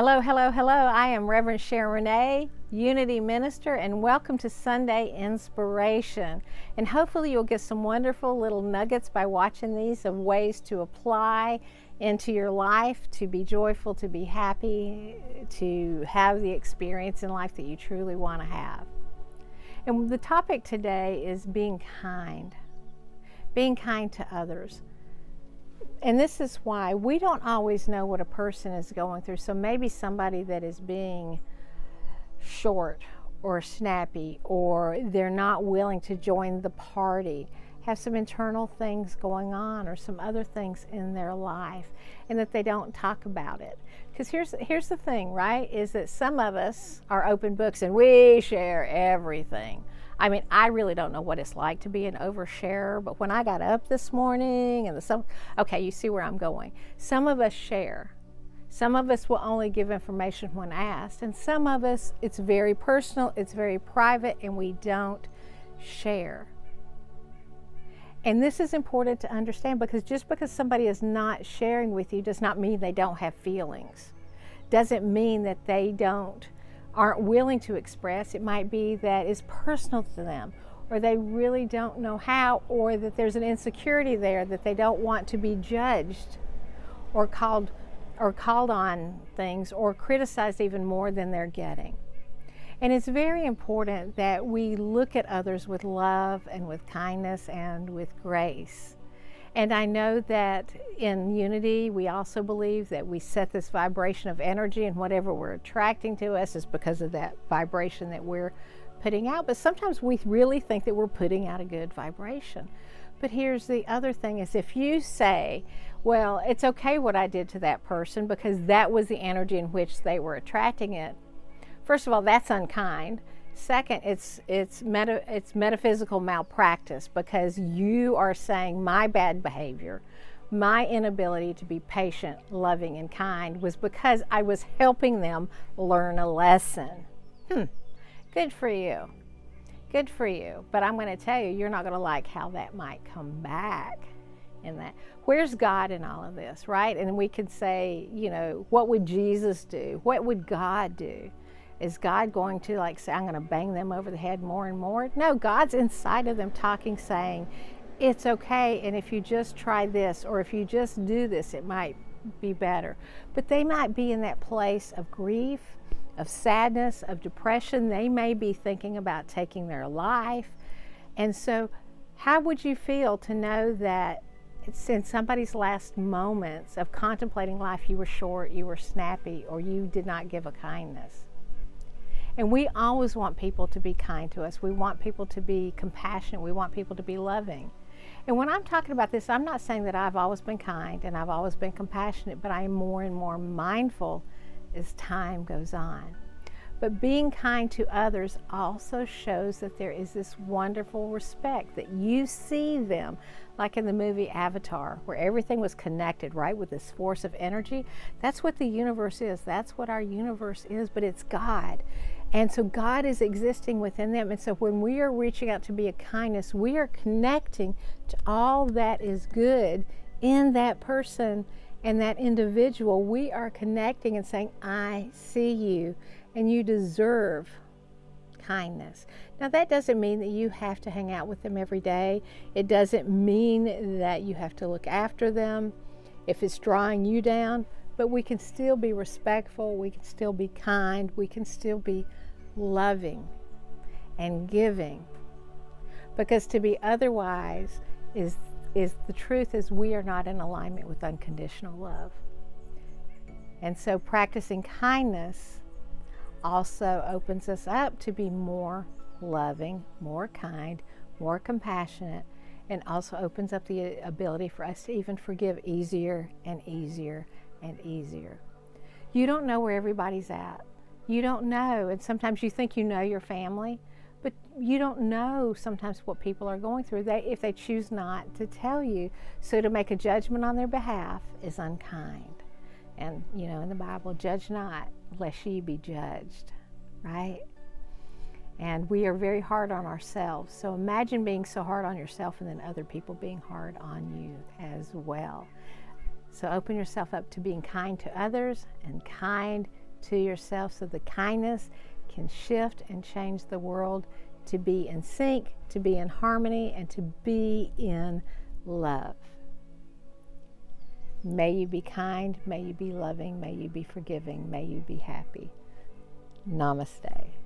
Hello, hello, hello. I am Reverend Sharon, Unity Minister, and welcome to Sunday Inspiration. And hopefully you'll get some wonderful little nuggets by watching these of ways to apply into your life, to be joyful, to be happy, to have the experience in life that you truly want to have. And the topic today is being kind to others. And this is why we don't always know what a person is going through. So maybe somebody that is being short or snappy, or they're not willing to join the party, have some internal things going on or some other things in their life, and that they don't talk about it. Because here's the thing, right, is that some of us are open books and we share everything. I mean, I really don't know what it's like to be an oversharer, but when I got up this morning and okay, you see where I'm going. Some of us share. Some of us will only give information when asked, and some of us, it's very personal, it's very private, and we don't share. And this is important to understand, because just because somebody is not sharing with you does not mean they don't have feelings. Doesn't mean that they aren't willing to express. It might be that it's personal to them, or they really don't know how, or that there's an insecurity there that they don't want to be judged or called on things or criticized even more than they're getting. And it's very important that we look at others with love and with kindness and with grace. And I know that in Unity, we also believe that we set this vibration of energy, and whatever we're attracting to us is because of that vibration that we're putting out. But sometimes we really think that we're putting out a good vibration. But here's the other thing, is if you say, well, it's okay what I did to that person because that was the energy in which they were attracting it. First of all, that's unkind. Second, it's metaphysical malpractice, because you are saying my bad behavior, my inability to be patient, loving, and kind was because I was helping them learn a lesson. Good for you. Good for you. But I'm going to tell you, you're not going to like how that might come back in that. Where's God in all of this, right? And we could say, what would Jesus do? What would God do? Is God going to say, I'm going to bang them over the head more and more? No, God's inside of them talking, saying, it's okay, and if you just try this, or if you just do this, it might be better. But they might be in that place of grief, of sadness, of depression. They may be thinking about taking their life. And so how would you feel to know that it's in somebody's last moments of contemplating life, you were short, you were snappy, or you did not give a kindness? And we always want people to be kind to us. We want people to be compassionate. We want people to be loving. And when I'm talking about this, I'm not saying that I've always been kind and I've always been compassionate, but I am more and more mindful as time goes on. But being kind to others also shows that there is this wonderful respect, that you see them, like in the movie Avatar, where everything was connected, right, with this force of energy. That's what the universe is. That's what our universe is, but it's God. And so God is existing within them. And so when we are reaching out to be a kindness, we are connecting to all that is good in that person and that individual. We are connecting and saying, I see you and you deserve kindness. Now, that doesn't mean that you have to hang out with them every day. It doesn't mean that you have to look after them if it's drawing you down. But we can still be respectful, we can still be kind, we can still be loving and giving. Because to be otherwise is the truth is we are not in alignment with unconditional love. And so practicing kindness also opens us up to be more loving, more kind, more compassionate, and also opens up the ability for us to even forgive easier and easier and easier. You don't know where everybody's at. You don't know, and sometimes you think you know your family, but you don't know sometimes what people are going through if they choose not to tell you. So to make a judgment on their behalf is unkind. And in the Bible, judge not lest ye be judged, right? And we are very hard on ourselves. So imagine being so hard on yourself and then other people being hard on you as well. So open yourself up to being kind to others and kind to yourself so the kindness can shift and change the world to be in sync, to be in harmony, and to be in love. May you be kind, may you be loving, may you be forgiving, may you be happy. Namaste.